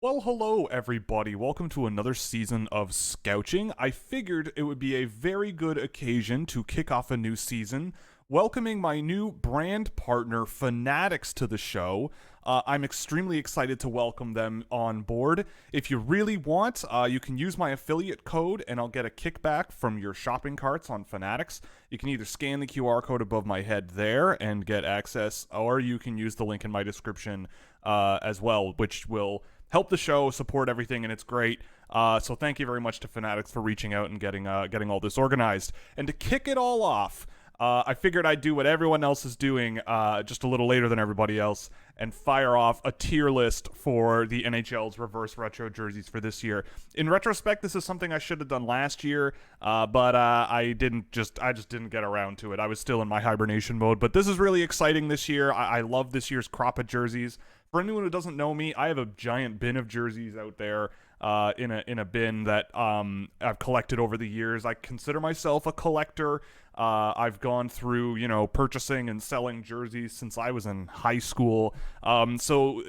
Well, hello everybody. Welcome to another season of Scouching. I figured it would be a very good occasion to kick off a new season, welcoming my new brand partner, Fanatics, to the show. I'm extremely excited to welcome them on board. If you really want, you can use my affiliate code and I'll get a kickback from your shopping carts on Fanatics. You can either scan the QR code above my head there and get access, or you can use the link in my description as well, which will help the show, support everything, and it's great. So thank you very much to Fanatics for reaching out and getting all this organized. And to kick it all off, I figured I'd do what everyone else is doing, just a little later than everybody else, and fire off a tier list for the NHL's reverse retro jerseys for this year. In retrospect, this is something I should have done last year, but I just didn't get around to it. I was still in my hibernation mode, but this is really exciting this year. I love this year's crop of jerseys. For anyone who doesn't know me, I have a giant bin of jerseys out there in a bin that I've collected over the years. I consider myself a collector. I've gone through, purchasing and selling jerseys since I was in high school. So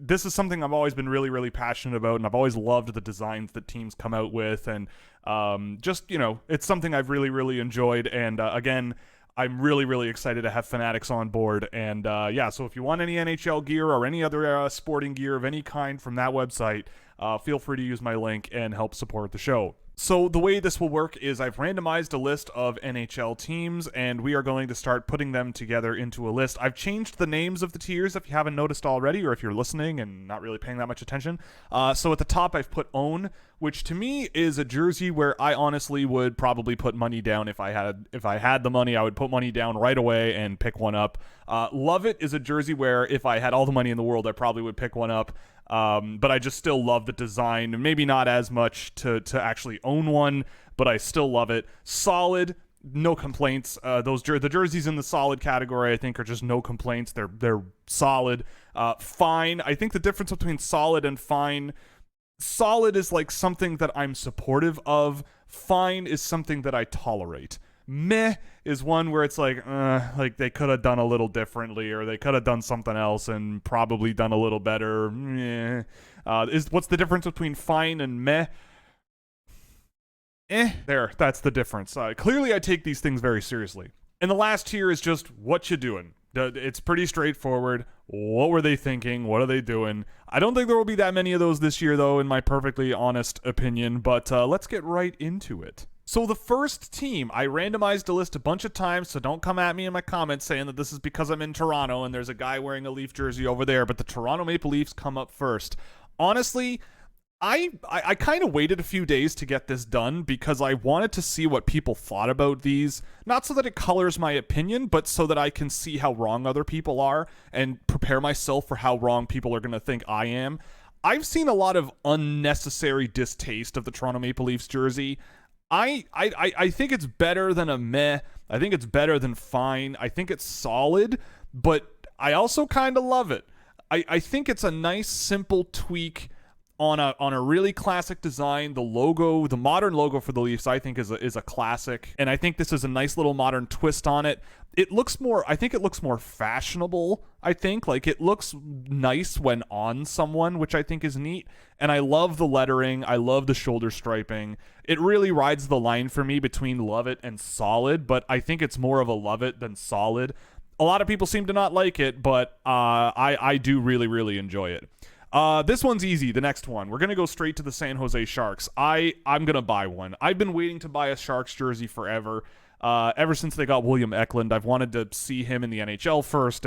this is something I've always been really, really passionate about, and I've always loved the designs that teams come out with. And it's something I've really, really enjoyed. And again, I'm really, really excited to have Fanatics on board. And so if you want any NHL gear or any other sporting gear of any kind from that website, feel free to use my link and help support the show. So the way this will work is I've randomized a list of NHL teams, and we are going to start putting them together into a list. I've changed the names of the tiers if you haven't noticed already, or if you're listening and not really paying that much attention. So at the top I've put Own, which to me is a jersey where I honestly would probably put money down. If I had the money, I would put money down right away and pick one up. Love It is a jersey where if I had all the money in the world, I probably would pick one up. But I just still love the design. Maybe not as much to actually own one, but I still love it. Solid, no complaints. The jerseys in the solid category, I think, are just no complaints. They're solid. Fine. I think the difference between solid and fine, solid is like something that I'm supportive of. Fine is something that I tolerate. Meh is one where it's like they could have done a little differently, or they could have done something else and probably done a little better. Meh. What's the difference between fine and meh? That's the difference. Clearly, I take these things very seriously. And the last tier is just what you doing. It's pretty straightforward. What were they thinking? What are they doing? I don't think there will be that many of those this year, though, in my perfectly honest opinion. But let's get right into it. So the first team, I randomized a list a bunch of times, so don't come at me in my comments saying that this is because I'm in Toronto and there's a guy wearing a Leaf jersey over there, but the Toronto Maple Leafs come up first. Honestly, I kind of waited a few days to get this done because I wanted to see what people thought about these, not so that it colors my opinion, but so that I can see how wrong other people are and prepare myself for how wrong people are going to think I am. I've seen a lot of unnecessary distaste of the Toronto Maple Leafs jersey. I think it's better than a meh. I think it's better than fine. I think it's solid, but I also kind of love it. I think it's a nice, simple tweak on a really classic design. The logo, the modern logo for the Leafs, I think is a classic, and I think this is a nice little modern twist on it. I think it looks more fashionable. I think like it looks nice when on someone, which I think is neat. And I love the lettering. I love the shoulder striping. It really rides the line for me between love it and solid, but I think it's more of a love it than solid. A lot of people seem to not like it, but I do really, really enjoy it. This one's easy. The next one, we're gonna go straight to the San Jose Sharks. I'm gonna buy one. I've been waiting to buy a Sharks jersey forever. Ever since they got William Eklund, I've wanted to see him in the NHL first,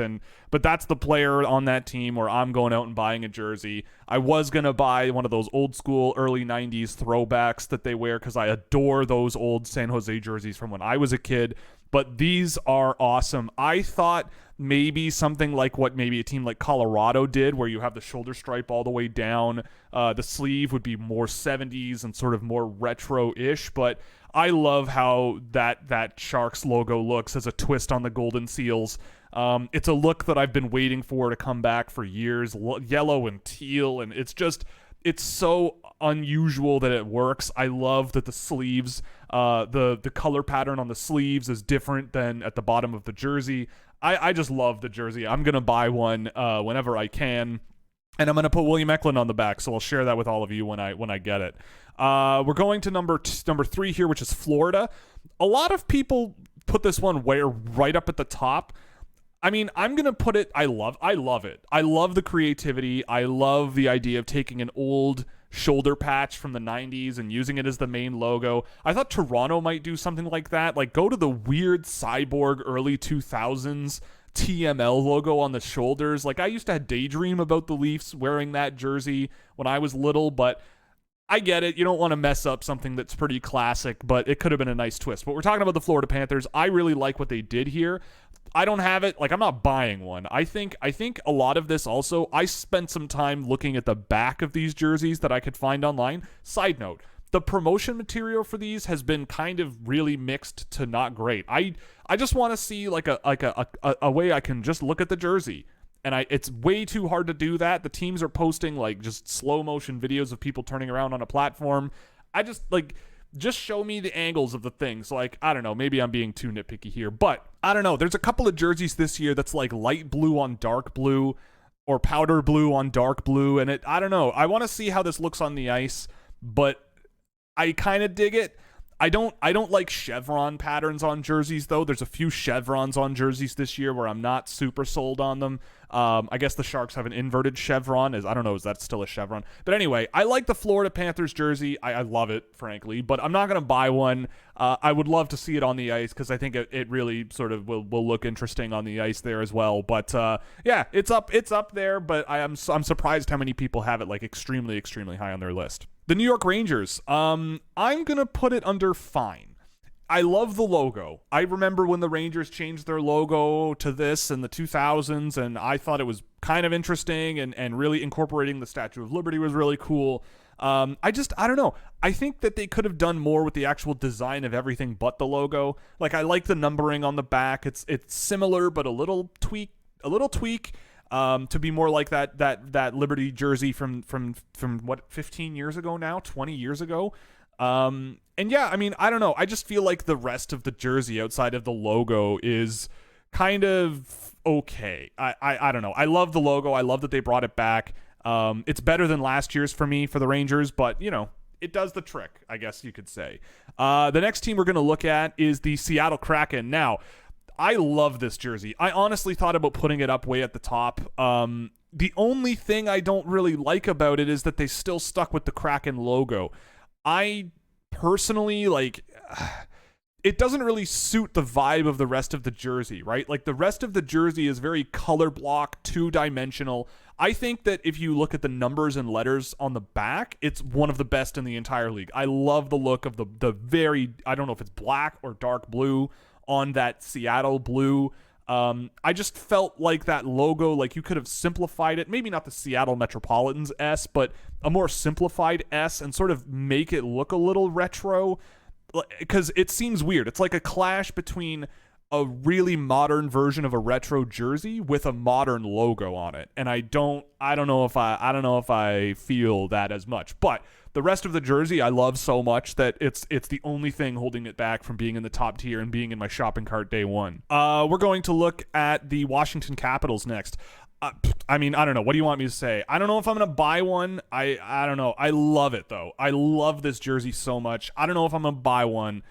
but that's the player on that team where I'm going out and buying a jersey. I was gonna buy one of those old school early 90s throwbacks that they wear because I adore those old San Jose jerseys from when I was a kid, but these are awesome. I thought maybe something like what maybe a team like Colorado did, where you have the shoulder stripe all the way down. The sleeve would be more 70s and sort of more retro-ish, but I love how that Sharks logo looks as a twist on the Golden Seals. It's a look that I've been waiting for to come back for years, yellow and teal, and it's so unusual that it works. I love that the sleeves, the color pattern on the sleeves is different than at the bottom of the jersey. I just love the jersey. I'm going to buy one whenever I can. And I'm going to put William Eklund on the back, so I'll share that with all of you when I get it. We're going to number 3 here, which is Florida. A lot of people put this one right up at the top. I mean, I'm going to put it, I love it. I love the creativity. I love the idea of taking an old shoulder patch from the 90s and using it as the main logo. I thought Toronto might do something like that. Like, go to the weird cyborg early 2000s TML logo on the shoulders. Like, I used to daydream about the Leafs wearing that jersey when I was little, but I get it. You don't want to mess up something that's pretty classic, but it could have been a nice twist. But we're talking about the Florida Panthers. I really like what they did here. I don't have it. Like, I'm not buying one. I think a lot of this also, I spent some time looking at the back of these jerseys that I could find online. Side note, the promotion material for these has been kind of really mixed to not great. I just want to see like a way I can just look at the jersey. And it's way too hard to do that. The teams are posting like just slow motion videos of people turning around on a platform. I just show me the angles of the things. Like, I don't know, maybe I'm being too nitpicky here, but I don't know. There's a couple of jerseys this year that's like light blue on dark blue or powder blue on dark blue. And I don't know. I want to see how this looks on the ice, but I kind of dig it. I don't like chevron patterns on jerseys, though. There's a few chevrons on jerseys this year where I'm not super sold on them. I guess the Sharks have an inverted chevron. I don't know, is that still a chevron? But anyway, I like the Florida Panthers jersey. I love it, frankly, but I'm not going to buy one. I would love to see it on the ice because I think it really sort of will look interesting on the ice there as well. But yeah, it's up there, but I'm surprised how many people have it like extremely, extremely high on their list. The New York Rangers, I'm going to put it under fine. I love the logo. I remember when the Rangers changed their logo to this in the 2000s, and I thought it was kind of interesting, and really incorporating the Statue of Liberty was really cool. I don't know. I think that they could have done more with the actual design of everything but the logo. Like, I like the numbering on the back. It's similar, but a little tweak. To be more like that Liberty jersey from what, 15 years ago now, 20 years ago. And yeah, I mean, I don't know. I just feel like the rest of the jersey outside of the logo is kind of okay. I don't know. I love the logo. I love that they brought it back. It's better than last year's for me for the Rangers, but you know, it does the trick, I guess you could say. The next team we're going to look at is the Seattle Kraken. Now, I love this jersey. I honestly thought about putting it up way at the top. The only thing I don't really like about it is that they still stuck with the Kraken logo. I personally, like, it doesn't really suit the vibe of the rest of the jersey, right? Like, the rest of the jersey is very color block, two-dimensional. I think that if you look at the numbers and letters on the back, it's one of the best in the entire league. I love the look of the very, I don't know if it's black or dark blue on that Seattle blue. I just felt like that logo, like you could have simplified it, maybe not the Seattle Metropolitans S, but a more simplified S, and sort of make it look a little retro, because it seems weird. It's like a clash between a really modern version of a retro jersey with a modern logo on it, and I don't know if I feel that as much. But the rest of the jersey I love so much that it's the only thing holding it back from being in the top tier and being in my shopping cart day one. We're going to look at the Washington Capitals next. I mean, I don't know. What do you want me to say? I don't know if I'm going to buy one. I don't know. I love it, though. I love this jersey so much. I don't know if I'm going to buy one.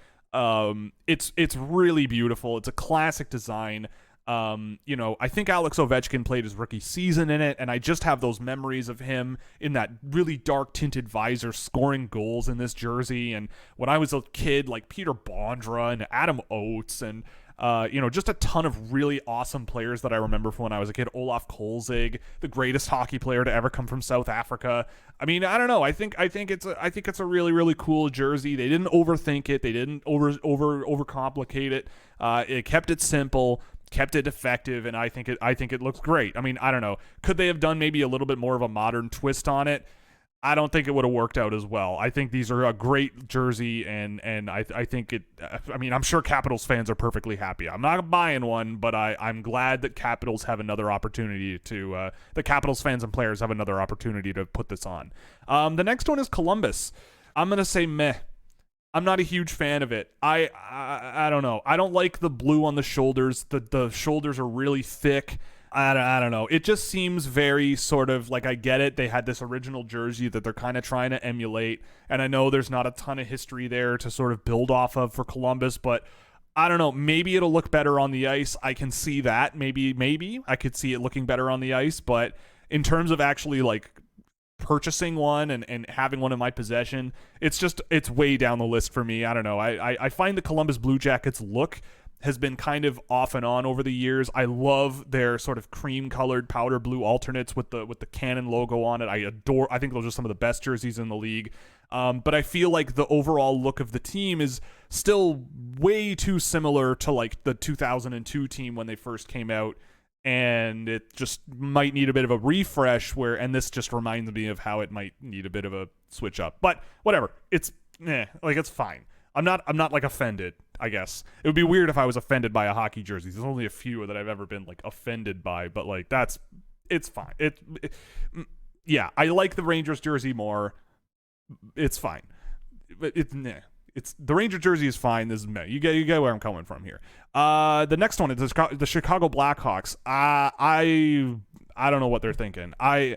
It's really beautiful. It's a classic design. You know, I think Alex Ovechkin played his rookie season in it, and I just have those memories of him in that really dark tinted visor scoring goals in this jersey. And when I was a kid, like Peter Bondra and Adam Oates and you know, just a ton of really awesome players that I remember from when I was a kid. Olaf Kolzig, the greatest hockey player to ever come from South Africa. I mean, I don't know. I think it's a really, really cool jersey. They didn't overthink it. They didn't overcomplicate it. It kept it simple, kept it effective, and I think it looks great. I mean, I don't know. Could they have done maybe a little bit more of a modern twist on it? I don't think it would have worked out as well. I think these are a great jersey, and I think it. I mean, I'm sure Capitals fans are perfectly happy. I'm not buying one, but I'm glad that Capitals have another opportunity to. The Capitals fans and players have another opportunity to put this on. The next one is Columbus. I'm gonna say meh. I'm not a huge fan of it. I don't know. I don't like the blue on the shoulders. The shoulders are really thick. I don't know. It just seems very sort of like, I get it. They had this original jersey that they're kind of trying to emulate. And I know there's not a ton of history there to sort of build off of for Columbus, but I don't know. Maybe it'll look better on the ice. I can see that. Maybe I could see it looking better on the ice. But in terms of actually like purchasing one and having one in my possession, it's way down the list for me. I don't know. I find the Columbus Blue Jackets look has been kind of off and on over the years. I love their sort of cream colored powder blue alternates with the Canon logo on it. I think those are some of the best jerseys in the league. But I feel like the overall look of the team is still way too similar to like the 2002 team when they first came out. And it just might need a bit of a refresh and this just reminds me of how it might need a bit of a switch up. But whatever. It's fine. I'm not like offended, I guess. It would be weird if I was offended by a hockey jersey. There's only a few that I've ever been like offended by, but like it's fine. Yeah, I like the Rangers jersey more. It's fine. It's the Ranger jersey is fine. This is me. You get where I'm coming from here. The next one is the Chicago Blackhawks. I don't know what they're thinking. The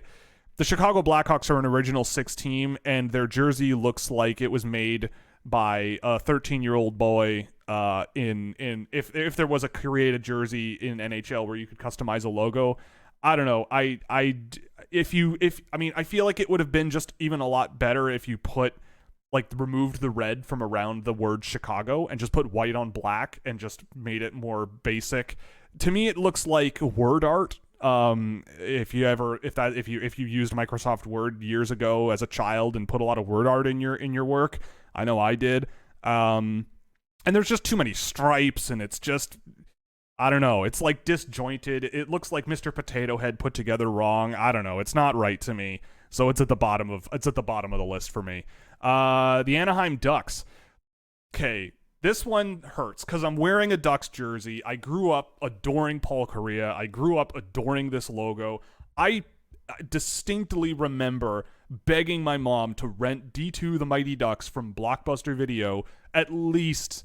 Chicago Blackhawks are an original 6 team, and their jersey looks like it was made by a 13-year-old boy. If there was a created jersey in NHL where you could customize a logo, I don't know. I feel like it would have been just even a lot better if you removed the red from around the word Chicago and just put white on black and just made it more basic. To me, it looks like word art. If you used Microsoft Word years ago as a child and put a lot of word art in your work, I know I did. And there's just too many stripes, and it's just, I don't know. It's like disjointed. It looks like Mr. Potato Head put together wrong. I don't know. It's not right to me. So it's at the bottom of the list for me. The Anaheim Ducks. Okay, this one hurts because I'm wearing a Ducks jersey. I grew up adoring Paul Correa. I grew up adoring this logo. I distinctly remember begging my mom to rent D2 The Mighty Ducks from Blockbuster Video at least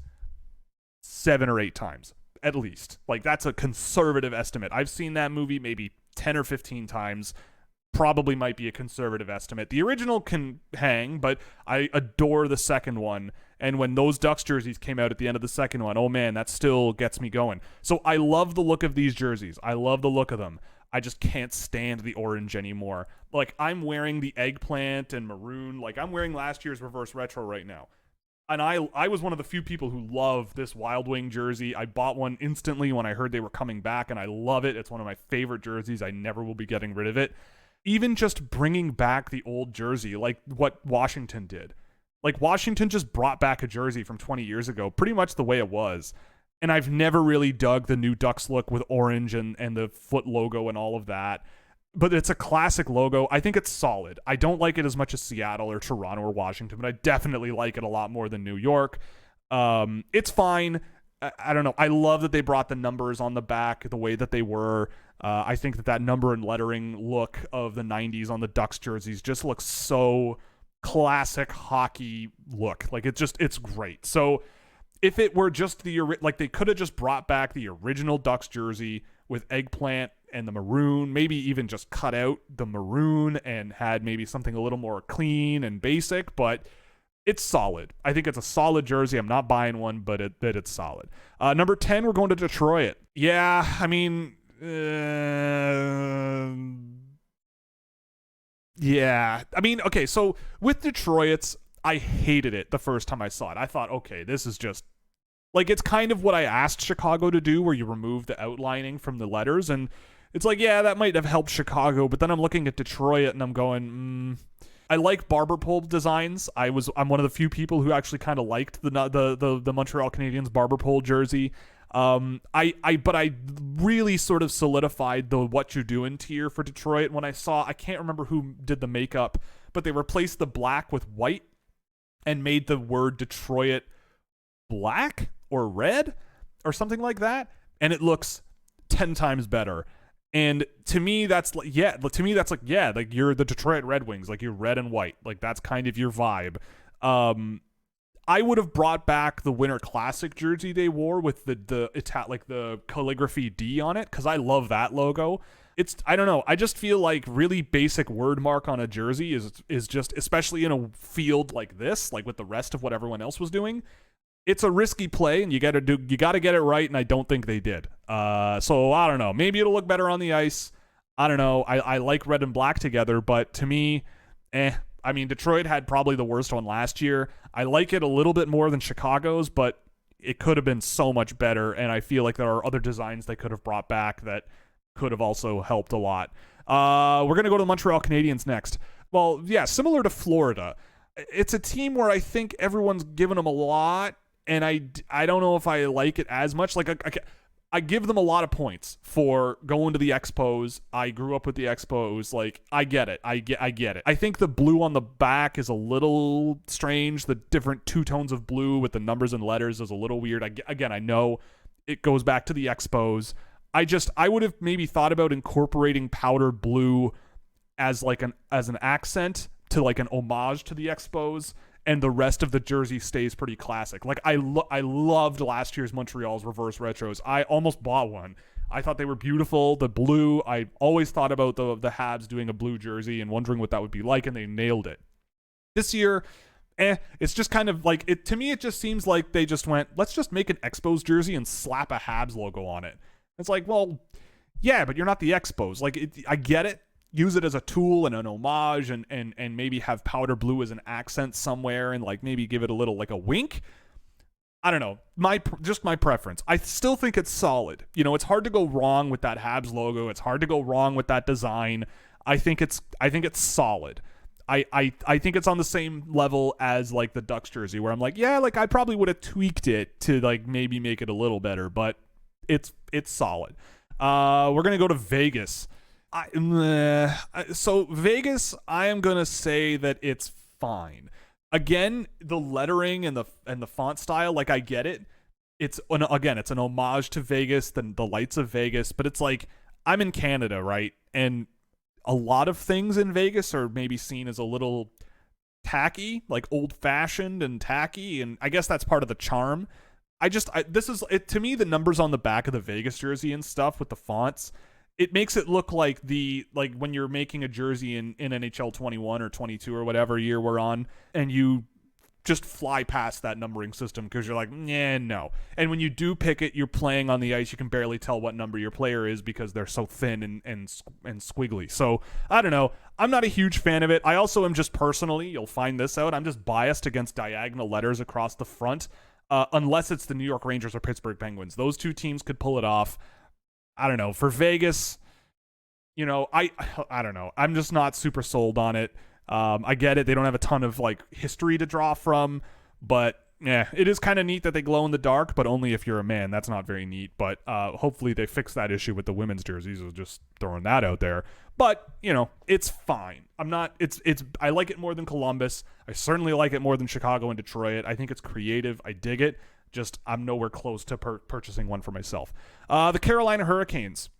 7 or 8 times. At least. Like, that's a conservative estimate. I've seen that movie maybe 10 or 15 times. Probably might be a conservative estimate. The original can hang, but I adore the second one. And when those Ducks jerseys came out at the end of the second one, oh man, that still gets me going. So I love the look of these jerseys. I love the look of them. I just can't stand the orange anymore. Like, I'm wearing the eggplant and maroon. Like, I'm wearing last year's reverse retro right now. And I was one of the few people who love this Wild Wing jersey. I bought one instantly when I heard they were coming back, and I love it. It's one of my favorite jerseys. I never will be getting rid of it. Even just bringing back the old jersey, like what Washington did. Like, Washington just brought back a jersey from 20 years ago, pretty much the way it was. And I've never really dug the new Ducks look with orange and the foot logo and all of that. But it's a classic logo. I think it's solid. I don't like it as much as Seattle or Toronto or Washington, but I definitely like it a lot more than New York. It's fine. I don't know. I love that they brought the numbers on the back the way that they were. I think that number and lettering look of the 90s on the Ducks jerseys just looks so classic hockey look. Like, it's great. So if it were just they could have just brought back the original Ducks jersey with eggplant and the maroon, maybe even just cut out the maroon and had maybe something a little more clean and basic, but it's solid. I think it's a solid jersey. I'm not buying one, but it's solid. Number 10, we're going to Detroit. Yeah, I mean, yeah. I mean, okay, so with Detroit's, I hated it the first time I saw it. I thought, okay, this is just, like, it's kind of what I asked Chicago to do, where you remove the outlining from the letters, and it's like, yeah, that might have helped Chicago, but then I'm looking at Detroit, and I'm going, I like barber pole designs. I'm one of the few people who actually kind of liked the Montreal Canadiens barber pole jersey. But I really sort of solidified the what you doing tier for Detroit when I can't remember who did the makeup, but they replaced the black with white and made the word Detroit black or red or something like that, and it looks 10 times better. And to me, that's like, like you're the Detroit Red Wings, like you're red and white, like that's kind of your vibe. I would have brought back the Winter Classic jersey they wore with the calligraphy D on it, because I love that logo. I don't know. I just feel like really basic word mark on a jersey is just, especially in a field like this, like with the rest of what everyone else was doing, it's a risky play, and you got to get it right, and I don't think they did. So I don't know. Maybe it'll look better on the ice. I don't know. I like red and black together, but to me, I mean, Detroit had probably the worst one last year. I like it a little bit more than Chicago's, but it could have been so much better, and I feel like there are other designs they could have brought back that could have also helped a lot. We're going to go to the Montreal Canadiens next. Well, yeah, similar to Florida. It's a team where I think everyone's given them a lot, and I don't know if I like it as much. Like, I give them a lot of points for going to the Expos. I grew up with the Expos. Like, I get it. I get it. I think the blue on the back is a little strange. The different two tones of blue with the numbers and letters is a little weird. I know it goes back to the Expos. I would have maybe thought about incorporating powdered blue as an accent to like an homage to the Expos, and the rest of the jersey stays pretty classic. Like, I loved last year's Montreal's reverse retros. I almost bought one. I thought they were beautiful. The blue, I always thought about the Habs doing a blue jersey and wondering what that would be like, and they nailed it. This year, it's just kind of like, to me, it just seems like they just went, let's just make an Expos jersey and slap a Habs logo on it. It's like, well, yeah, but you're not the Expos. Like, I get it. Use it as a tool and an homage, and maybe have powder blue as an accent somewhere, and like maybe give it a little like a wink. I don't know. My preference. I still think it's solid. You know, it's hard to go wrong with that Habs logo. It's hard to go wrong with that design. I think it's solid. I think it's on the same level as like the Ducks jersey, where I'm like, yeah, like I probably would have tweaked it to like maybe make it a little better, but it's solid. We're gonna go to Vegas. So Vegas, I am gonna say that it's fine. Again, the lettering and the font style, like I get it. It's an homage to Vegas, the lights of Vegas, but it's like, I'm in Canada, right? And a lot of things in Vegas are maybe seen as a little tacky, like old-fashioned and tacky, and I guess that's part of the charm. To me, the numbers on the back of the Vegas jersey and stuff with the fonts, it makes it look like when you're making a jersey in NHL 21 or 22 or whatever year we're on, and you just fly past that numbering system because you're like, yeah, no. And when you do pick it, you're playing on the ice. You can barely tell what number your player is because they're so thin and squiggly. So I don't know. I'm not a huge fan of it. I also am just personally, you'll find this out, I'm just biased against diagonal letters across the front, unless it's the New York Rangers or Pittsburgh Penguins. Those two teams could pull it off. I don't know. For Vegas, you know, I don't know. I'm just not super sold on it. I get it. They don't have a ton of like history to draw from, but yeah, it is kind of neat that they glow in the dark, but only if you're a man. That's not very neat. But hopefully they fix that issue with the women's jerseys. So just throwing that out there. But you know, it's fine. I like it more than Columbus. I certainly like it more than Chicago and Detroit. I think it's creative. I dig it. Just I'm nowhere close to purchasing one for myself. The Carolina Hurricanes.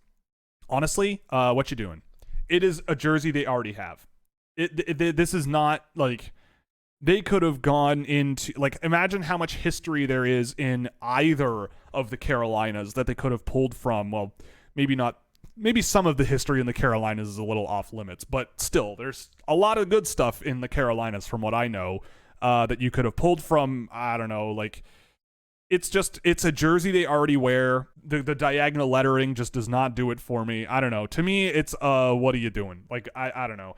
Honestly, what you doing? It is a jersey they already have. This is not like they could have gone into, like, imagine how much history there is in either of the Carolinas that they could have pulled from. Well, maybe not. Maybe some of the history in the Carolinas is a little off limits, but still, there's a lot of good stuff in the Carolinas from what I know that you could have pulled from. I don't know, like. It's a jersey they already wear. The diagonal lettering just does not do it for me. I don't know. To me, it's what are you doing? Like, I don't know.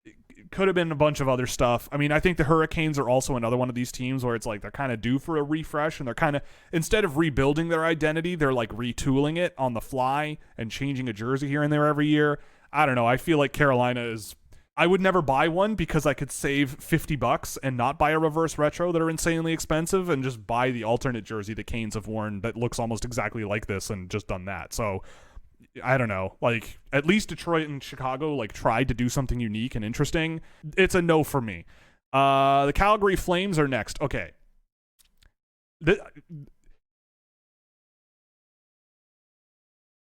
It could have been a bunch of other stuff. I mean, I think the Hurricanes are also another one of these teams where it's like they're kind of due for a refresh, and they're kind of, instead of rebuilding their identity, they're like retooling it on the fly and changing a jersey here and there every year. I don't know. I feel like Carolina is, I would never buy one because I could save $50 and not buy a reverse retro that are insanely expensive and just buy the alternate jersey the Canes have worn that looks almost exactly like this and just done that. So I don't know, like at least Detroit and Chicago like tried to do something unique and interesting. It's a no for me. The Calgary Flames are next. Okay.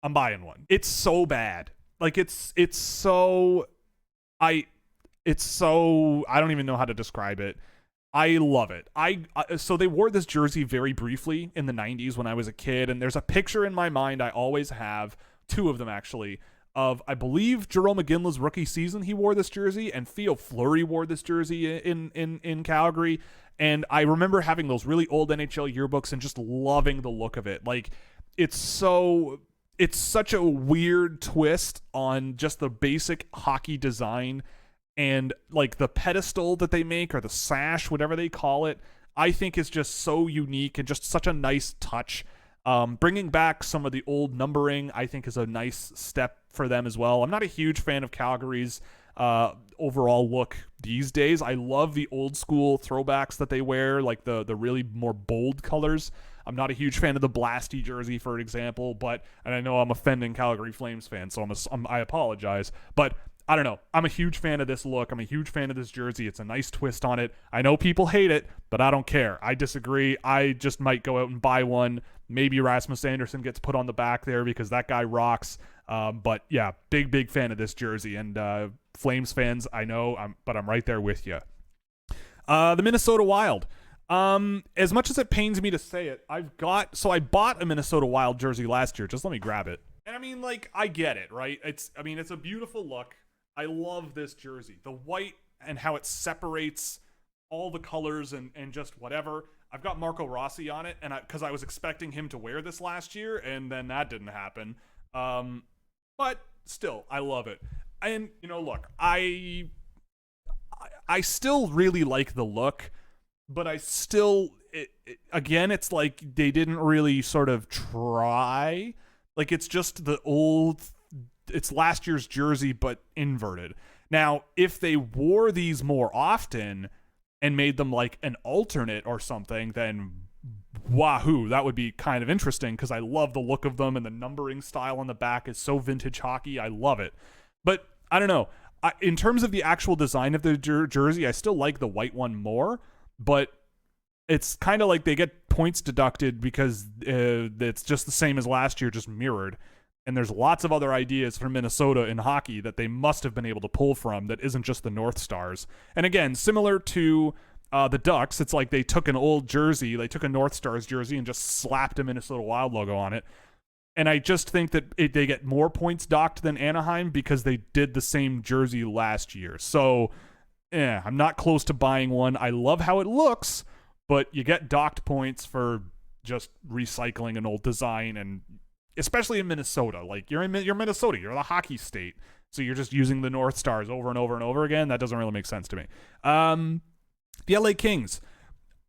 I'm buying one. It's so bad. Like it's so I don't even know how to describe it. I love it. So they wore this jersey very briefly in the 90s when I was a kid, and there's a picture in my mind I always have, two of them actually, of, I believe, Jarome Iginla's rookie season. He wore this jersey, and Theo Fleury wore this jersey in Calgary. And I remember having those really old NHL yearbooks and just loving the look of it. Like, it's such a weird twist on just the basic hockey design. And like the pedestal that they make, or the sash, whatever they call it, I think is just so unique and just such a nice touch. Bringing back some of the old numbering, I think, is a nice step for them as well. I'm not a huge fan of Calgary's overall look these days. I love the old school throwbacks that they wear, like the really more bold colors. I'm not a huge fan of the Blasty jersey, for example, and I know I'm offending Calgary Flames fans, so I apologize, but I don't know. I'm a huge fan of this look. I'm a huge fan of this jersey. It's a nice twist on it. I know people hate it, but I don't care. I disagree. I just might go out and buy one. Maybe Rasmus Anderson gets put on the back there because that guy rocks. But yeah, big fan of this jersey. And Flames fans, I know, but I'm right there with you. The Minnesota Wild. As much as it pains me to say it, I bought a Minnesota Wild jersey last year. Just let me grab it. And I mean, like, I get it, right? It's a beautiful look. I love this jersey. The white and how it separates all the colors and just whatever. I've got Marco Rossi on it, and because I was expecting him to wear this last year, and then that didn't happen. But still, I love it. And, look, I still really like the look, but I still, again, it's like they didn't really sort of try. Like, it's just it's last year's jersey, but inverted. Now, if they wore these more often and made them like an alternate or something, then wahoo, that would be kind of interesting, because I love the look of them, and the numbering style on the back is so vintage hockey. I love it. But I don't know. In terms of the actual design of the jersey, I still like the white one more, but it's kind of like they get points deducted because it's just the same as last year, just mirrored. And there's lots of other ideas from Minnesota in hockey that they must have been able to pull from that isn't just the North Stars. And again, similar to the Ducks, it's like they took an old jersey, they took a North Stars jersey and just slapped a Minnesota Wild logo on it. And I just think that they get more points docked than Anaheim because they did the same jersey last year. So, I'm not close to buying one. I love how it looks, but you get docked points for just recycling an old design, and especially in Minnesota. Like, you're Minnesota, you're the hockey state, so you're just using the North Stars over and over and over again. That doesn't really make sense to me. The LA Kings.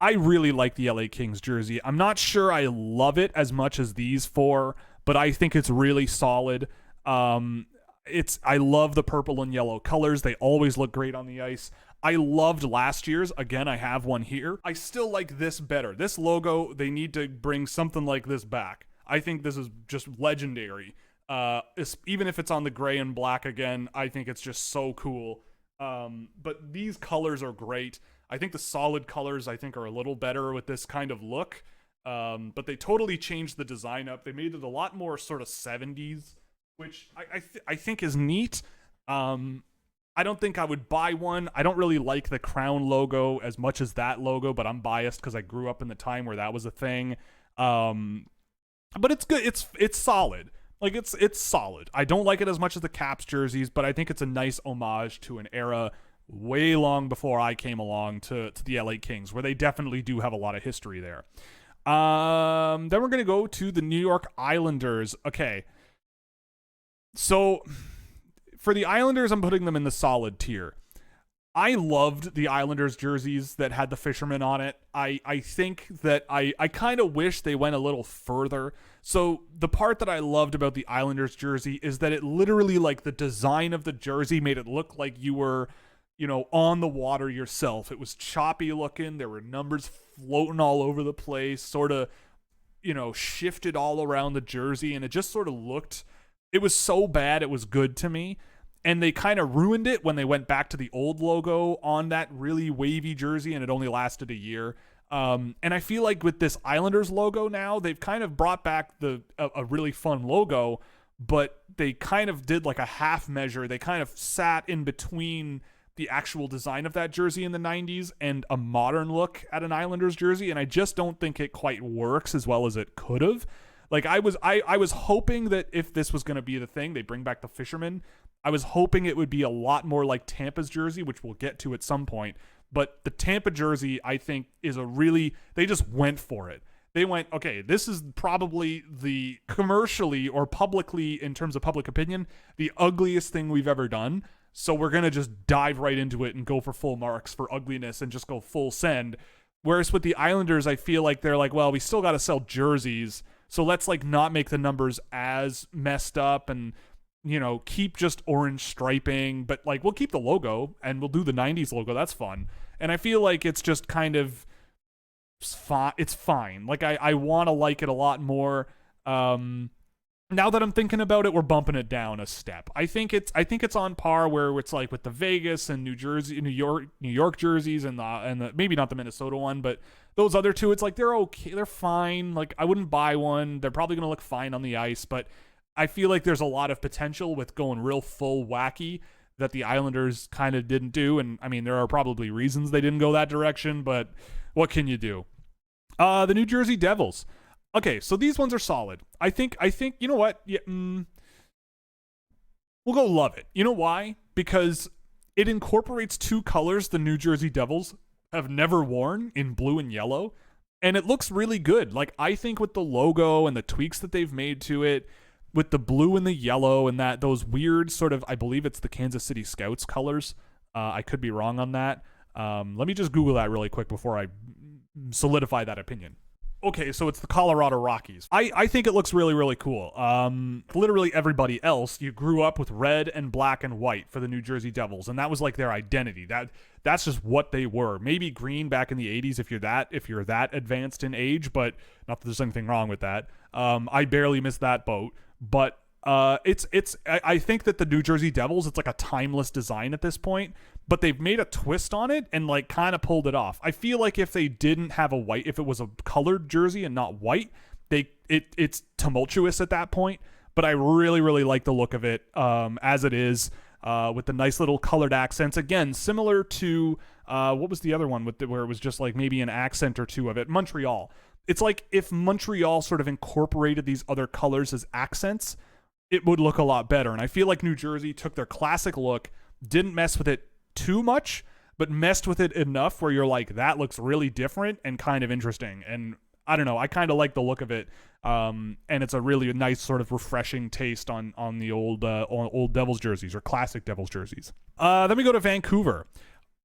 I really like the LA Kings jersey. I'm not sure I love it as much as these four, but I think it's really solid. I love the purple and yellow colors. They always look great on the ice. I loved last year's. Again, I have one here. I still like this better. This logo, they need to bring something like this back. I think this is just legendary. Even if it's on the gray and black again, I think it's just so cool. But these colors are great. I think the solid colors, are a little better with this kind of look. But they totally changed the design up. They made it a lot more sort of 70s, which I think is neat. I don't think I would buy one. I don't really like the crown logo as much as that logo, but I'm biased because I grew up in the time where that was a thing. But it's good. It's solid. Like, it's solid. I don't like it as much as the Caps jerseys, but I think it's a nice homage to an era way long before I came along to the LA Kings, where they definitely do have a lot of history there. Then we're going to go to the New York Islanders. Okay. So for the Islanders, I'm putting them in the solid tier. I loved the Islanders jerseys that had the fisherman on it. I think that I kind of wish they went a little further. So the part that I loved about the Islanders jersey is that it literally, like, the design of the jersey made it look like you were, on the water yourself. It was choppy looking. There were numbers floating all over the place, sort of, shifted all around the jersey. And it just sort of looked, it was so bad it was good to me. And they kind of ruined it when they went back to the old logo on that really wavy jersey, and it only lasted a year. And I feel like with this Islanders logo now, they've kind of brought back a really fun logo, but they kind of did like a half measure. They kind of sat in between the actual design of that jersey in the 90s and a modern look at an Islanders jersey, and I just don't think it quite works as well as it could have. Like I was hoping that if this was going to be the thing, they bring back the fisherman. I was hoping it would be a lot more like Tampa's jersey, which we'll get to at some point. But the Tampa jersey, I think, is they just went for it. They went, okay, this is probably the commercially or publicly, in terms of public opinion, the ugliest thing we've ever done. So we're going to just dive right into it and go for full marks for ugliness and just go full send. Whereas with the Islanders, I feel like they're like, well, we still got to sell jerseys. So let's like not make the numbers as messed up and, you know, keep just orange striping, but like we'll keep the logo and we'll do the 90s logo. That's fun. And I feel like it's just kind of it's fine. Like I want to like it a lot more. Now that I'm thinking about it, we're bumping it down a step. I think it's on par where it's like with the Vegas and New York jerseys and the maybe not the Minnesota one, but those other two, it's like they're okay, they're fine. Like I wouldn't buy one. They're probably gonna look fine on the ice, but I feel like there's a lot of potential with going real full wacky that the Islanders kind of didn't do. And I mean, there are probably reasons they didn't go that direction, but what can you do? The New Jersey Devils. Okay, so these ones are solid. I think you know what? Yeah, we'll go love it. You know why? Because it incorporates two colors the New Jersey Devils have never worn in blue and yellow, and it looks really good. Like I think with the logo and the tweaks that they've made to it, with the blue and the yellow and those weird sort of, I believe it's the Kansas City Scouts colors. I could be wrong on that. Let me just Google that really quick before I solidify that opinion. Okay, so it's the Colorado Rockies. I think it looks really, really cool. Literally everybody else, you grew up with red and black and white for the New Jersey Devils, and that was like their identity. That's just what they were. Maybe green back in the 80s if you're that advanced in age, but not that there's anything wrong with that. I barely missed that boat, but I think that the New Jersey Devils, it's like a timeless design at this point, but they've made a twist on it and like kind of pulled it off. I feel like if they didn't have a white, if it was a colored jersey and not white, it's tumultuous at that point. But I really, really like the look of it as it is, with the nice little colored accents. Again, similar to what was the other one where it was just like maybe an accent or two of it? Montreal. It's like if Montreal sort of incorporated these other colors as accents, it would look a lot better. And I feel like New Jersey took their classic look, didn't mess with it too much, but messed with it enough where you're like, that looks really different and kind of interesting. And I don't know, I kind of like the look of it. And it's a really nice sort of refreshing taste on the old Devils jerseys or classic Devils jerseys. Then we go to Vancouver.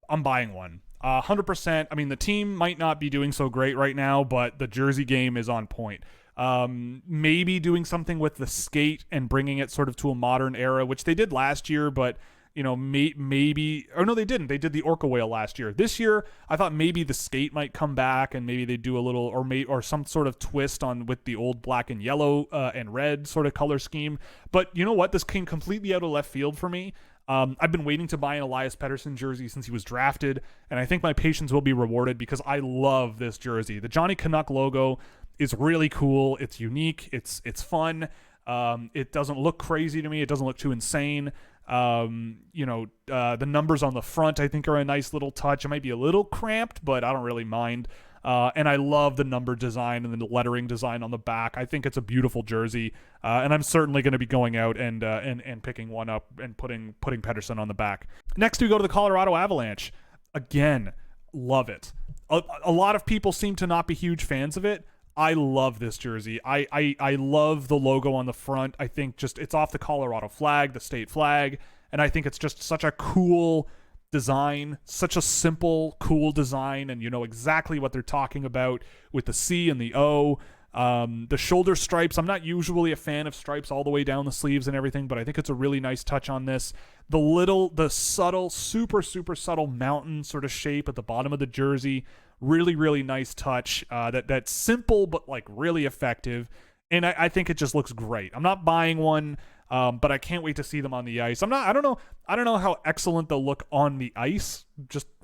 I'm buying one. 100%. I mean, the team might not be doing so great right now, but the jersey game is on point. Maybe doing something with the skate and bringing it sort of to a modern era, which they did last year, but you know, maybe, or no, they didn't. They did the Orca Whale last year. This year, I thought maybe the skate might come back and maybe they do a little, or some sort of twist on with the old black and yellow and red sort of color scheme. But you know what? This came completely out of left field for me. I've been waiting to buy an Elias Pettersson jersey since he was drafted, and I think my patience will be rewarded because I love this jersey. The Johnny Canuck logo is really cool. It's unique. It's fun. It doesn't look crazy to me. It doesn't look too insane. The numbers on the front I think are a nice little touch. It might be a little cramped, but I don't really mind. And I love the number design and the lettering design on the back. I think it's a beautiful jersey, and I'm certainly going to be going out and picking one up and putting Pettersson on the back. Next, we go to the Colorado Avalanche. Again, love it. A lot of people seem to not be huge fans of it. I love this jersey. I love the logo on the front. I think just it's off the Colorado flag, the state flag, and I think it's just such a cool design, such a simple, cool design, and you know exactly what they're talking about with the C and the O. The shoulder stripes, I'm not usually a fan of stripes all the way down the sleeves and everything, but I think it's a really nice touch on this. The subtle, super, super subtle mountain sort of shape at the bottom of the jersey, really, really nice touch. That's simple, but like really effective. And I think it just looks great. I'm not buying one, but I can't wait to see them on the ice. I don't know how excellent they'll look on the ice.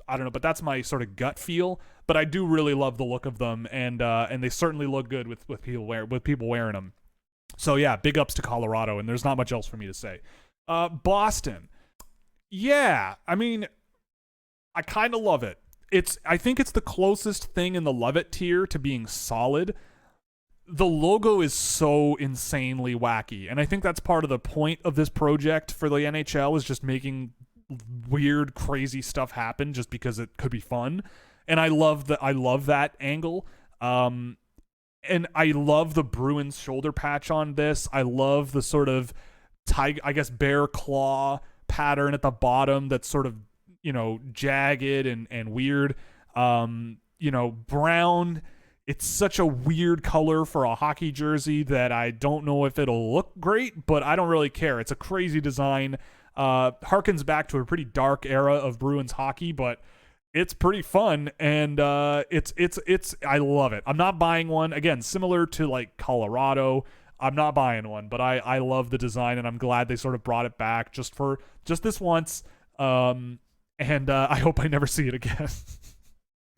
I don't know, but that's my sort of gut feel. But I do really love the look of them, and they certainly look good with people wearing them. So yeah, big ups to Colorado, and there's not much else for me to say. Boston, yeah, I mean, I kind of love it. I think it's the closest thing in the love it tier to being solid. The logo is so insanely wacky, and I think that's part of the point of this project for the NHL, is just making weird, crazy stuff happen just because it could be fun. And I love that angle. And I love the Bruins shoulder patch on this. I love the sort of tiger, I guess, bear claw pattern at the bottom that's sort of, jagged and weird. Brown, it's such a weird color for a hockey jersey that I don't know if it'll look great, but I don't really care. It's a crazy design. Harkens back to a pretty dark era of Bruins hockey, but it's pretty fun, and it's I love it. I'm not buying one. Again, similar to like Colorado, I'm not buying one, but I love the design, and I'm glad they sort of brought it back just this once. And I hope I never see it again.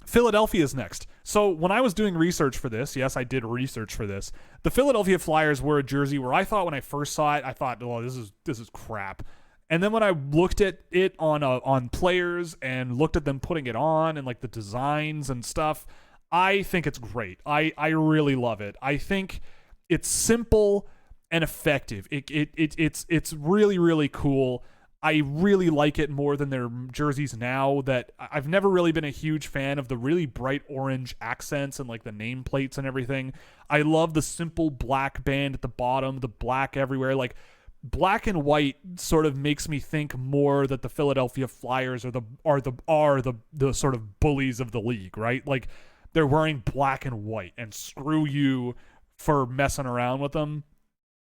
Philadelphia's next. So when I was doing research for this, yes, I did research for this. The Philadelphia Flyers were a jersey where I thought when I first saw it, I thought, oh, this is crap. And then when I looked at it on players and looked at them putting it on and like the designs and stuff, I think it's great. I really love it. I think it's simple and effective. It's really, really cool. I really like it more than their jerseys now. That I've never really been a huge fan of the really bright orange accents and like the nameplates and everything. I love the simple black band at the bottom, the black everywhere. Like black and white sort of makes me think more that the Philadelphia Flyers are the sort of bullies of the league, right? Like they're wearing black and white, and screw you for messing around with them.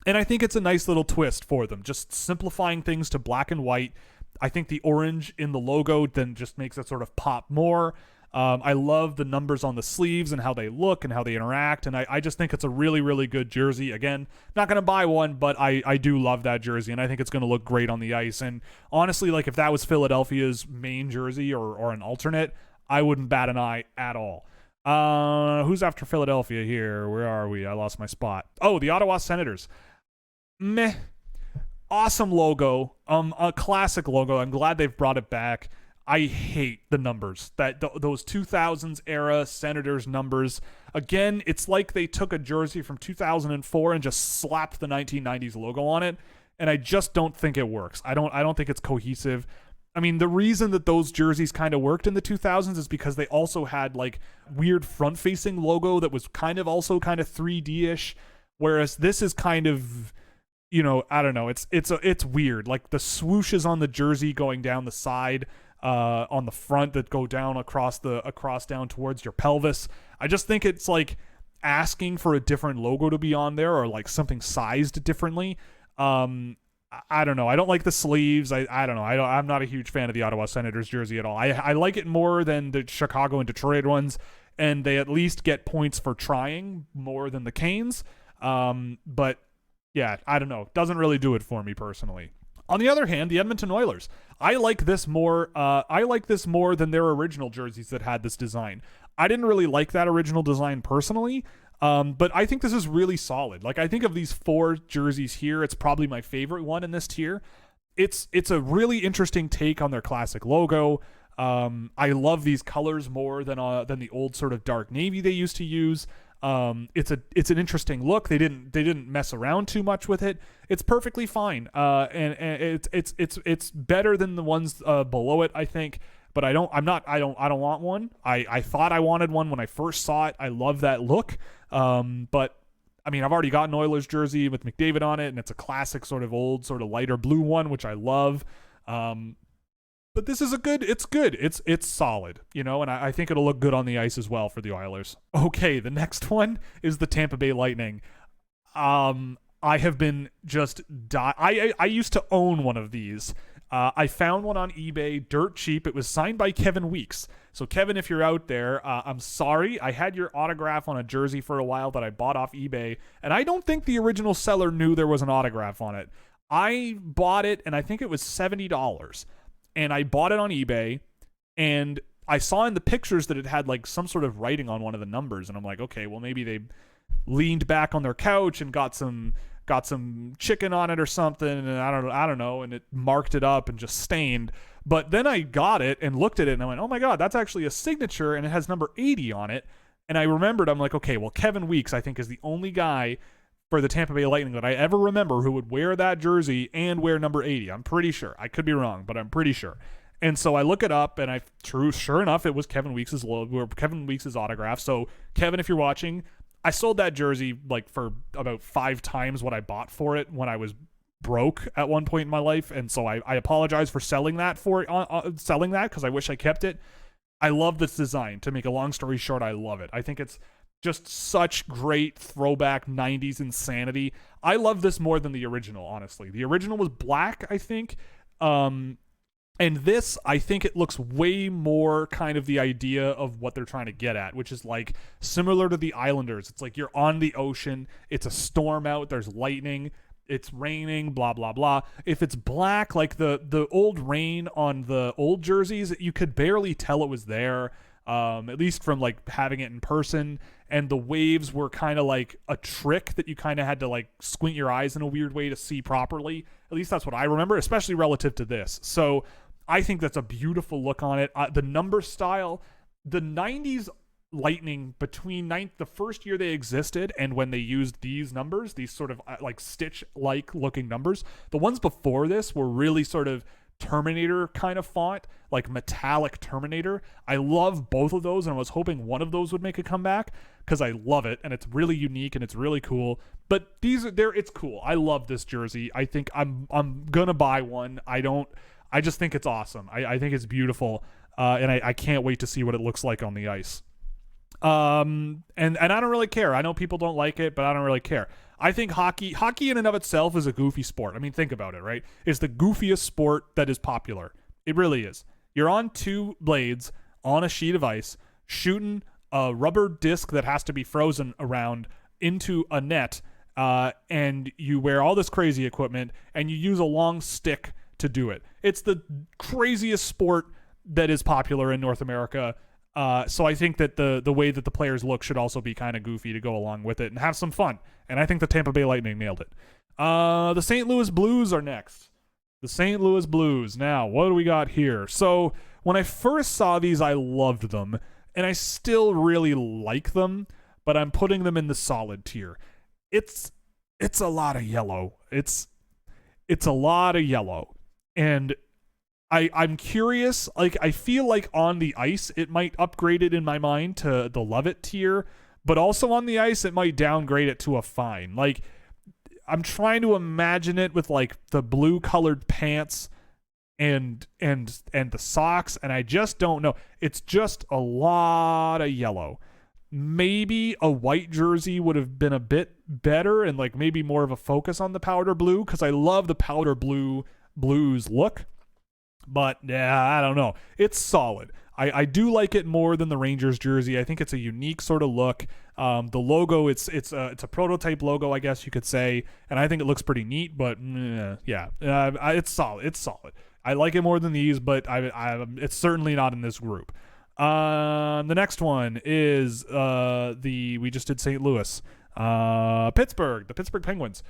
And I think it's a nice little twist for them, just simplifying things to black and white. I think the orange in the logo then just makes it sort of pop more. I love the numbers on the sleeves and how they look and how they interact, and I just think it's a really, really good jersey. Again, not going to buy one, but I do love that jersey, and I think it's going to look great on the ice. And honestly, like if that was Philadelphia's main jersey or an alternate, I wouldn't bat an eye at all. Who's after Philadelphia here? Where are we? I lost my spot. Oh, the Ottawa Senators. Meh. Awesome logo. A classic logo. I'm glad they've brought it back. I hate the numbers. Those 2000s era Senators numbers. Again, it's like they took a jersey from 2004 and just slapped the 1990s logo on it, and I just don't think it works. I don't think it's cohesive. I mean, the reason that those jerseys kind of worked in the 2000s is because they also had like weird front-facing logo that was kind of 3D-ish, whereas this is kind of, I don't know. It's weird. Like the swooshes on the jersey going down the side, on the front that go down across down towards your pelvis. I just think it's like asking for a different logo to be on there, or like something sized differently. I don't know. I don't like the sleeves. I don't know. I'm not a huge fan of the Ottawa Senators jersey at all. I like it more than the Chicago and Detroit ones, and they at least get points for trying more than the Canes. But yeah, I don't know. Doesn't really do it for me personally. On the other hand, the Edmonton Oilers. I like this more than their original jerseys that had this design. I didn't really like that original design personally, but I think this is really solid. Like I think of these 4 jerseys here, it's probably my favorite one in this tier. It's a really interesting take on their classic logo. I love these colors more than the old sort of dark navy they used to use. It's an interesting look. They didn't mess around too much with it. It's perfectly fine. And it's better than the ones below it, I think. But I don't want one. I thought I wanted one when I first saw it. I love that look. But I mean, I've already got an Oilers jersey with McDavid on it, and it's a classic sort of old, sort of lighter blue one, which I love. But this is it's good. It's solid, and I think it'll look good on the ice as well for the Oilers. Okay, the next one is the Tampa Bay Lightning. I have been just I used to own one of these. I found one on eBay, dirt cheap. It was signed by Kevin Weeks. So Kevin, if you're out there, I'm sorry. I had your autograph on a jersey for a while that I bought off eBay, and I don't think the original seller knew there was an autograph on it. I bought it, and I think it was $70. And I bought it on eBay, and I saw in the pictures that it had like some sort of writing on one of the numbers, and I'm like, okay, well maybe they leaned back on their couch and got some chicken on it or something, and I don't know, and it marked it up and just stained. But then I got it and looked at it and I went, oh my God, that's actually a signature and it has number 80 on it. And I remembered, I'm like, okay, well, Kevin Weeks, I think, is the only guy for the Tampa Bay Lightning that I ever remember who would wear that jersey and wear number 80. I'm pretty sure. I could be wrong, but I'm pretty sure. And so I look it up, and sure enough, it was Kevin Weeks' logo, Kevin Weeks' autograph. So, Kevin, if you're watching, I sold that jersey like for about 5 times what I bought for it when I was broke at one point in my life, and so I apologize for selling that because I wish I kept it. I love this design. To make a long story short, I love it. I think it's just such great throwback 90s insanity. I love this more than the original, honestly. The original was black, I think. And this, I think it looks way more kind of the idea of what they're trying to get at, which is like similar to the Islanders. It's like you're on the ocean. It's a storm out. There's lightning. It's raining, blah, blah, blah. If it's black, like the old rain on the old jerseys, you could barely tell it was there, at least from like having it in person. And the waves were kind of like a trick that you kind of had to like squint your eyes in a weird way to see properly. At least that's what I remember, especially relative to this. So I think that's a beautiful look on it. The number style, the 90s Lightning between the first year they existed and when they used these numbers, these sort of like Stitch-like looking numbers, the ones before this were really sort of Terminator kind of font, like metallic Terminator. I love both of those, and I was hoping one of those would make a comeback because I love it and it's really unique and it's really cool. But it's cool. I love this jersey. I think I'm gonna buy one. I just think it's awesome. I think it's beautiful, and I can't wait to see what it looks like on the ice. And I don't really care. I know people don't like it, but I don't really care. I think hockey in and of itself is a goofy sport. I mean, think about it, right? It's the goofiest sport that is popular. It really is. You're on 2 blades on a sheet of ice, shooting a rubber disc that has to be frozen around into a net, and you wear all this crazy equipment, and you use a long stick to do it. It's the craziest sport that is popular in North America. So I think that the way that the players look should also be kind of goofy to go along with it and have some fun. And I think the Tampa Bay Lightning nailed it. The St. Louis Blues are next. The St. Louis Blues. Now, what do we got here? So when I first saw these, I loved them. And I still really like them. But I'm putting them in the solid tier. It's a lot of yellow. It's a lot of yellow. And I'm curious, like I feel like on the ice it might upgrade it in my mind to the love it tier, but also on the ice it might downgrade it to a fine. Like I'm trying to imagine it with like the blue colored pants and the socks, and I just don't know. It's just a lot of yellow. Maybe a white jersey would have been a bit better and like maybe more of a focus on the powder blue, because I love the powder blues look. But yeah, I don't know. It's solid. I do like it more than the Rangers jersey. I think it's a unique sort of look. The logo, it's a prototype logo, I guess you could say, and I think it looks pretty neat. But it's solid. It's solid. I like it more than these, but it's certainly not in this group. The next one is we just did St. Louis, Pittsburgh, the Pittsburgh Penguins.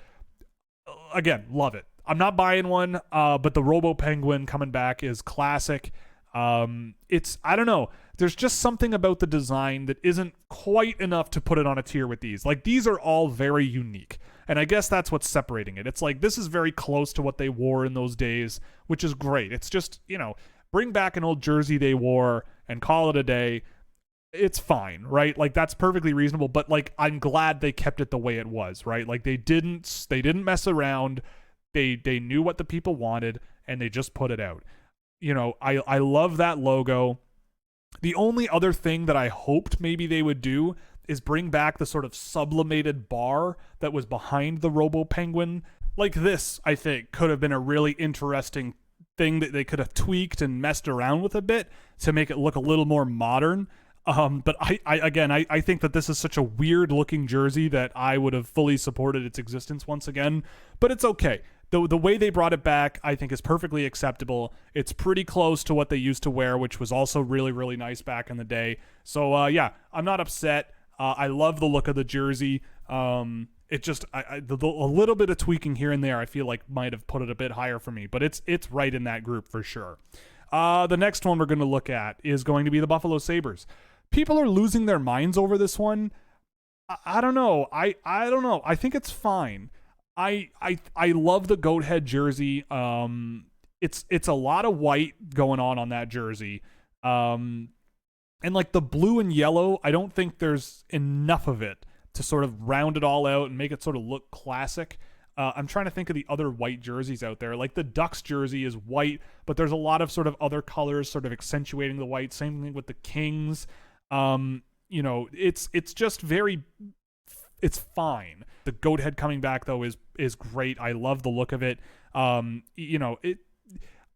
Again, love it. I'm not buying one, but the Robo Penguin coming back is classic. I don't know. There's just something about the design that isn't quite enough to put it on a tier with these. Like, these are all very unique. And I guess that's what's separating it. It's like, this is very close to what they wore in those days, which is great. It's just, bring back an old jersey they wore and call it a day. It's fine, right? Like, that's perfectly reasonable, but like, I'm glad they kept it the way it was, right? Like, they didn't mess around. They knew what the people wanted, and they just put it out. I love that logo. The only other thing that I hoped maybe they would do is bring back the sort of sublimated bar that was behind the Robo Penguin. Like this, I think, could have been a really interesting thing that they could have tweaked and messed around with a bit to make it look a little more modern. But I think that this is such a weird looking jersey that I would have fully supported its existence once again, but it's okay. The way they brought it back, I think, is perfectly acceptable. It's pretty close to what they used to wear, which was also really, really nice back in the day. So, I'm not upset. I love the look of the jersey. It just, a little bit of tweaking here and there, I feel like might have put it a bit higher for me, but it's right in that group for sure. The next one we're going to look at is going to be the Buffalo Sabres. People are losing their minds over this one. I don't know. I don't know. I think it's fine. I love the goat head jersey. It's a lot of white going on that jersey. And like the blue and yellow, I don't think there's enough of it to sort of round it all out and make it sort of look classic. I'm trying to think of the other white jerseys out there. Like the Ducks jersey is white, but there's a lot of sort of other colors sort of accentuating the white. Same thing with the Kings. It's just it's fine. The goat head coming back though is great. I love the look of it.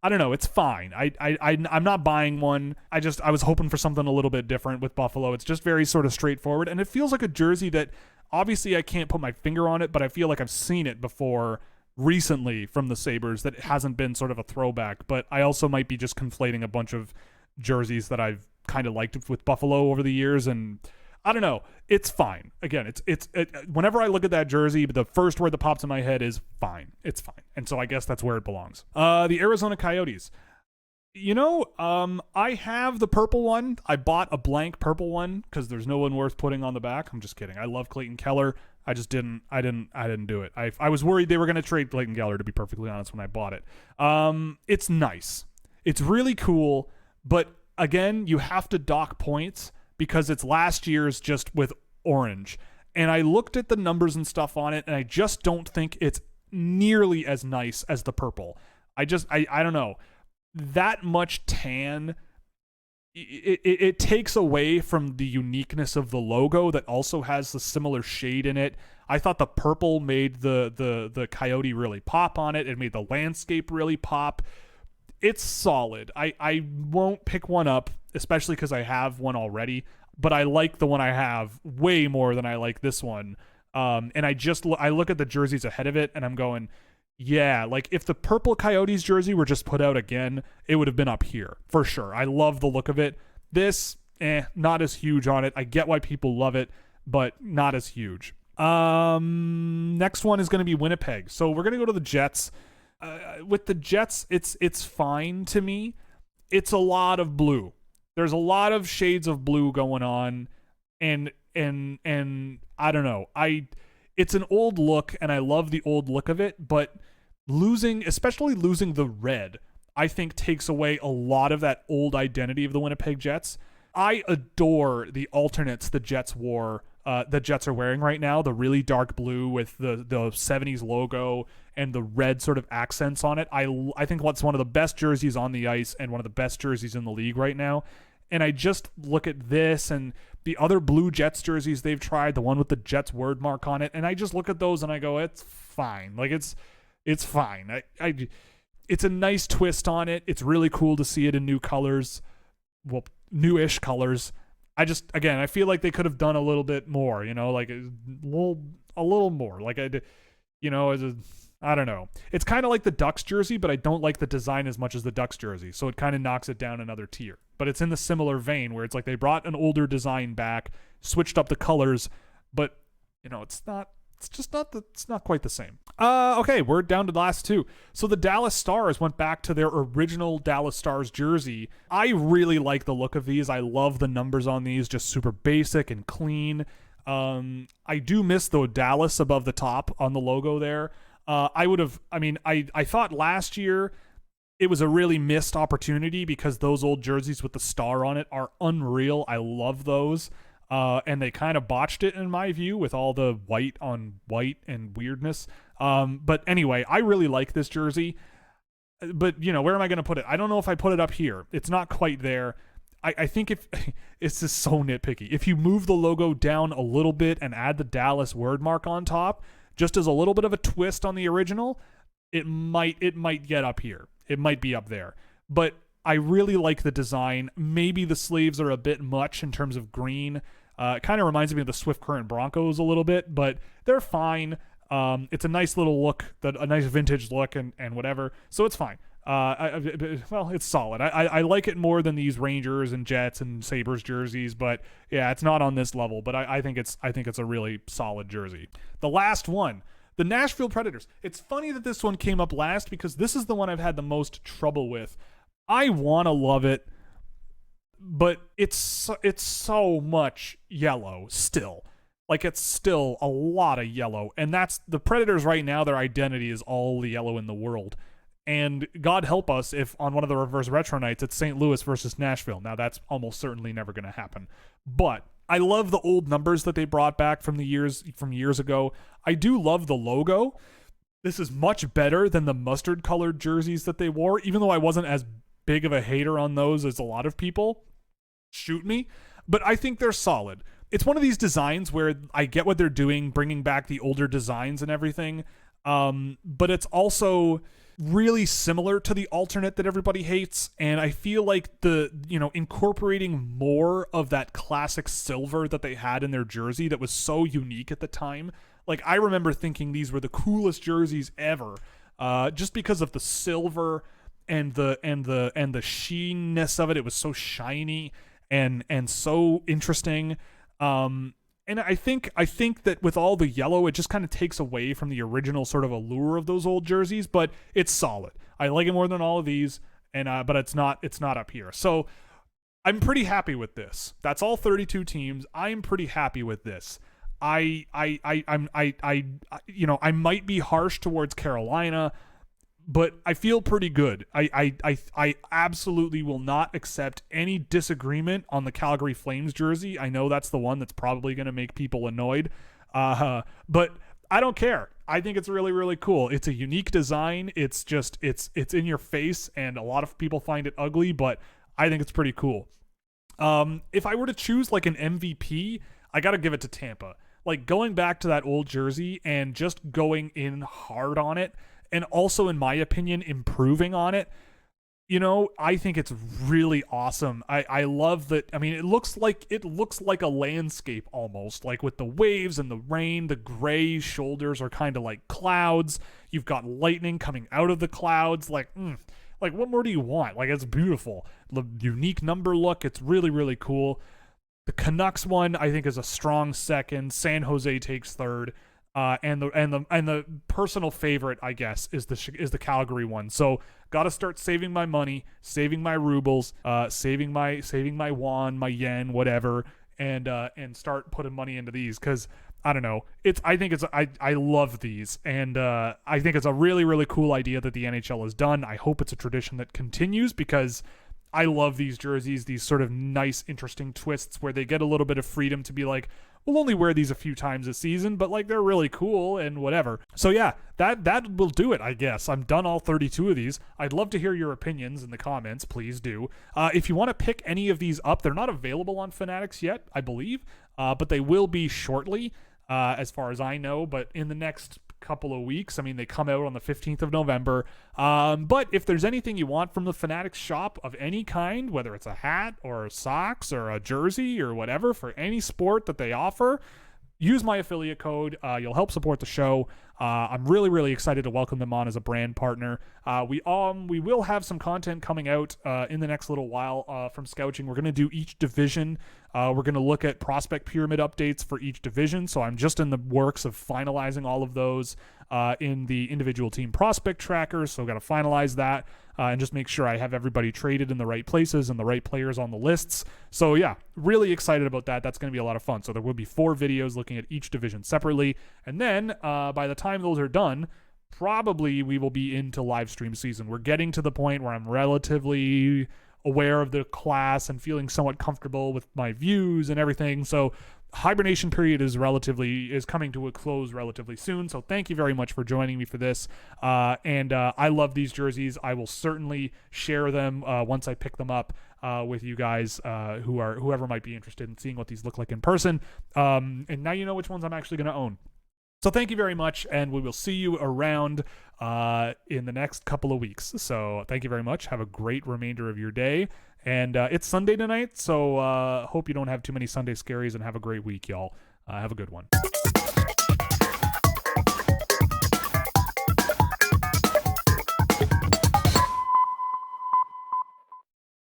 I don't know. It's fine. I'm not buying one. I was hoping for something a little bit different with Buffalo. It's just very sort of straightforward, and it feels like a jersey that obviously I can't put my finger on it, but I feel like I've seen it before recently from the Sabres that it hasn't been sort of a throwback. But I also might be just conflating a bunch of jerseys that I've kind of liked with Buffalo over the years, and I don't know. It's fine. Again, it's whenever I look at that jersey, the first word that pops in my head is fine. It's fine. And so I guess that's where it belongs. The Arizona Coyotes. I have the purple one. I bought a blank purple one because there's no one worth putting on the back. I'm just kidding. I love Clayton Keller. I just didn't do it. I was worried they were going to trade Clayton Keller, to be perfectly honest, when I bought it. It's nice. It's really cool. But again, you have to dock points because it's last year's just with orange. And I looked at the numbers and stuff on it, and I just don't think it's nearly as nice as the purple. I don't know. That much tan, it takes away from the uniqueness of the logo that also has the similar shade in it. I thought the purple made the coyote really pop on it. It made the landscape really pop. It's solid. I won't pick one up, especially because I have one already, but I like the one I have way more than I like this one. And I look at the jerseys ahead of it and I'm going, yeah, like if the purple Coyotes jersey were just put out again, it would have been up here for sure. I love the look of it. This, not as huge on it. I get why people love it, but not as huge. Next one is going to be Winnipeg. So we're going to go to the Jets. With the Jets, it's fine to me. It's a lot of blue. There's a lot of shades of blue going on, and I don't know. It's an old look, and I love the old look of it, but especially losing the red, I think takes away a lot of that old identity of the Winnipeg Jets. I adore the alternates the Jets wore. The Jets are wearing right now, the really dark blue with the 70s logo and the red sort of accents on it. I think that's one of the best jerseys on the ice and one of the best jerseys in the league right now. And I just look at this and the other blue Jets jerseys they've tried, the one with the Jets word mark on it, and I just look at those and I go, it's fine. Like it's fine. It's a nice twist on it. It's really cool to see it in new colors. Well, newish colors. I feel like they could have done a little bit more, like a little more. Like I don't know. It's kind of like the Ducks jersey, but I don't like the design as much as the Ducks jersey. So it kind of knocks it down another tier. But it's in the similar vein where it's like they brought an older design back, switched up the colors, but it's not quite the same. Okay, we're down to the last two. So the Dallas Stars went back to their original Dallas Stars jersey. I really like the look of these. I love the numbers on these, just super basic and clean. I do miss the Dallas above the top on the logo there. I thought last year it was a really missed opportunity because those old jerseys with the star on it are unreal. I love those. And they kind of botched it in my view with all the white on white and weirdness. But anyway, I really like this jersey. But, where am I going to put it? I don't know if I put it up here. It's not quite there. I think if it's just so nitpicky. If you move the logo down a little bit and add the Dallas word mark on top, just as a little bit of a twist on the original, it might get up here. It might be up there. But I really like the design. Maybe the sleeves are a bit much in terms of green. It kind of reminds me of the Swift Current Broncos a little bit, but they're fine. It's a nice little look, a nice vintage look and whatever. So it's fine. It's solid. I like it more than these Rangers and Jets and Sabres jerseys, but yeah, it's not on this level, but I think it's a really solid jersey. The last one, the Nashville Predators. It's funny that this one came up last because this is the one I've had the most trouble with. I want to love it, but it's so much yellow still. Like, it's still a lot of yellow, and that's the Predators right now. Their identity is all the yellow in the world. And God help us if on one of the reverse retro nights it's St. Louis versus Nashville. Now, that's almost certainly never going to happen. But I love the old numbers that they brought back from years ago. I do love the logo. This is much better than the mustard colored jerseys that they wore, even though I wasn't as big of a hater on those as a lot of people. Shoot me. But I think they're solid. It's one of these designs where I get what they're doing, bringing back the older designs and everything. But it's also really similar to the alternate that everybody hates, and I feel like incorporating more of that classic silver that they had in their jersey that was so unique at the time. Like, I remember thinking these were the coolest jerseys ever, just because of the silver and the sheenness of it. It was so shiny and so interesting. And I think that with all the yellow, it just kind of takes away from the original sort of allure of those old jerseys, but it's solid. I like it more than all of these, and but it's not up here. So I'm pretty happy with this. That's all 32 teams. I'm pretty happy with this. I might be harsh towards Carolina, but I feel pretty good. I absolutely will not accept any disagreement on the Calgary Flames jersey. I know that's the one that's probably going to make people annoyed, but I don't care. I think it's really, really cool. It's a unique design. It's just it's in your face, and a lot of people find it ugly, but I think it's pretty cool. If I were to choose like an MVP, I got to give it to Tampa. Like, going back to that old jersey and just going in hard on it, and also, in my opinion, improving on it. I think it's really awesome. I love that. I mean, it looks like a landscape almost, like with the waves and the rain. The gray shoulders are kind of like clouds. You've got lightning coming out of the clouds. Like what more do you want? Like, it's beautiful. The unique number look. It's really, really cool. The Canucks one, I think, is a strong second. San Jose takes third. And the personal favorite, I guess, is the Calgary one. So got to start saving my money, saving my rubles, saving my won, my yen, whatever, and start putting money into these, because I don't know. I love these, and I think it's a really, really cool idea that the NHL has done. I hope it's a tradition that continues, because I love these jerseys, these sort of nice, interesting twists where they get a little bit of freedom to be like, we'll only wear these a few times a season, but like, they're really cool and whatever. So yeah, that will do it, I guess. I'm done all 32 of these. I'd love to hear your opinions in the comments. Please do. If you want to pick any of these up, they're not available on Fanatics yet, I believe, but they will be shortly, as far as I know, but in the next couple of weeks. I mean, they come out on the 15th of November. But if there's anything you want from the Fanatics shop of any kind, whether it's a hat or socks or a jersey or whatever, for any sport that they offer, use my affiliate code. You'll help support the show. I'm really, really excited to welcome them on as a brand partner. We will have some content coming out in the next little while from Scouching. We're going to do each division. We're going to look at prospect pyramid updates for each division. So I'm just in the works of finalizing all of those in the individual team prospect trackers. So I've got to finalize that and just make sure I have everybody traded in the right places and the right players on the lists. So yeah, really excited about that. That's going to be a lot of fun. So there will be 4 videos looking at each division separately. And then by the time those are done, probably we will be into live stream season. We're getting to the point where I'm relatively aware of the class and feeling somewhat comfortable with my views and everything. So hibernation period is coming to a close relatively soon. So thank you very much for joining me for this. And I love these jerseys. I will certainly share them once I pick them up with you guys whoever might be interested in seeing what these look like in person. And now you know which ones I'm actually going to own. So thank you very much, and we will see you around in the next couple of weeks. So thank you very much. Have a great remainder of your day. And it's Sunday tonight, so hope you don't have too many Sunday scaries, and have a great week, y'all. Have a good one.